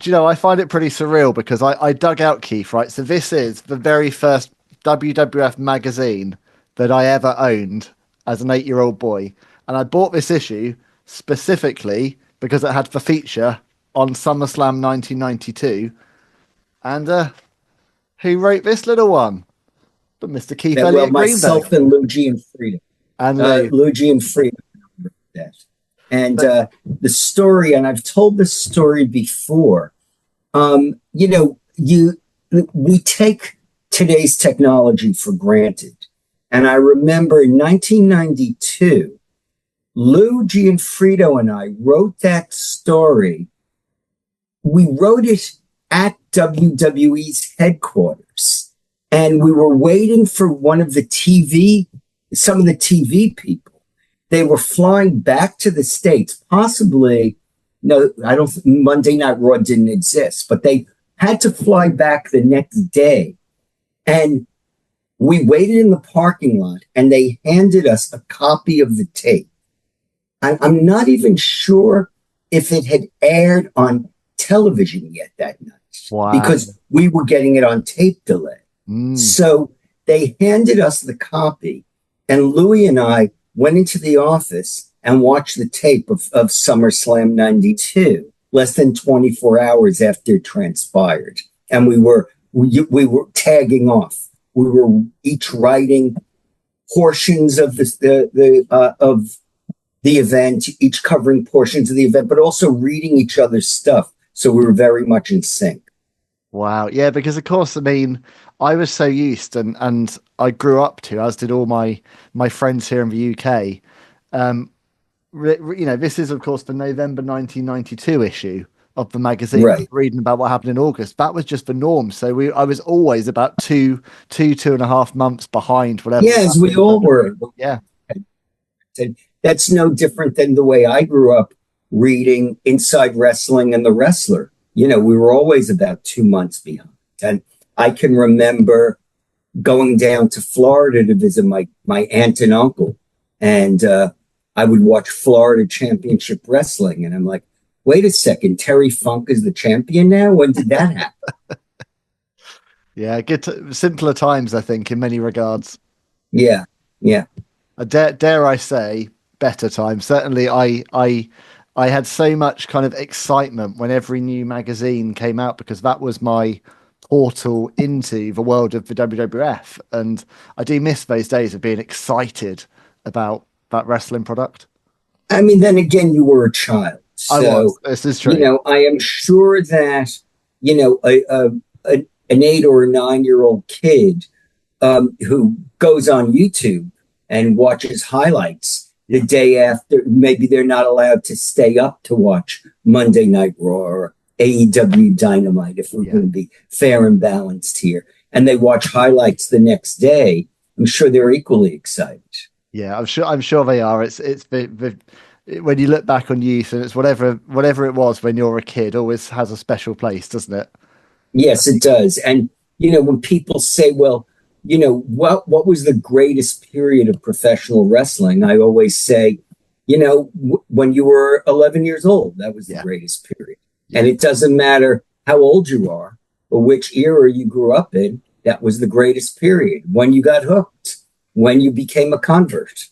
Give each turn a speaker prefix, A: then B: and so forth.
A: Do you know, I find it pretty surreal because I dug out Keith, right? So this is the very first WWF magazine that I ever owned as an 8-year-old boy. And I bought this issue specifically because it had the feature on SummerSlam 1992. And who wrote this little one? But Mr. Keith
B: Well,
A: Elliot Greenberg.
B: myself and Luigi and Frida.
A: And Lou.
B: Luigi and Frida. That. And
A: But,
B: the story, and I've told this story before. You know, we take today's technology for granted. And I remember in 1992, Lou Gianfrido and I wrote that story. We wrote it at WWE's headquarters. And we were waiting for some of the TV people. They were flying back to the States, possibly. No, Monday Night Raw didn't exist, but they had to fly back the next day. And we waited in the parking lot and they handed us a copy of the tape. I'm not even sure if it had aired on television yet that night.
A: wow.
B: Because we were getting it on tape delay. So they handed us the copy and Louis and I went into the office and watched the tape of SummerSlam 92, less than 24 hours after it transpired. And we were tagging off. We were each writing portions of the event, each covering portions of the event, but also reading each other's stuff. So we were very much in sync.
A: Wow. Yeah, because of course, I mean, I was so used and I grew up to, as did all my friends here in the UK. You know, this is of course the November 1992 issue of the magazine,
B: right?
A: Reading about what happened in August. That was just the norm. So I was always about two and a half months behind whatever.
B: Yeah, as we all were.
A: Yeah.
B: And that's no different than the way I grew up reading Inside Wrestling and The Wrestler. You know, we were always about 2 months behind. And I can remember going down to Florida to visit my aunt and uncle. And I would watch Florida Championship Wrestling. And I'm like, wait a second, Terry Funk is the champion now? When did that happen?
A: Yeah, simpler times, I think, in many regards.
B: Yeah, yeah.
A: Dare I say, better times. Certainly, I had so much kind of excitement when every new magazine came out because that was my portal into the world of the WWF. And I do miss those days of being excited about that wrestling product.
B: I mean, then again, you were a child. So,
A: I was. This is true.
B: You know, I am sure that, you know, an 8 or a 9-year-old kid who goes on YouTube and watches highlights the day after, maybe they're not allowed to stay up to watch Monday Night Raw or AEW Dynamite, if we're going to be fair and balanced here. And they watch highlights the next day. I'm sure they're equally excited.
A: Yeah, I'm sure they are. It's when you look back on youth, and it's whatever it was when you're a kid, always has a special place, doesn't it?
B: Yes, it does. And you know, when people say, "Well, you know, what was the greatest period of professional wrestling?" I always say, you know, when you were 11 years old, that was the greatest period. And it doesn't matter how old you are or which era you grew up in. That was the greatest period. When you got hooked, when you became a convert.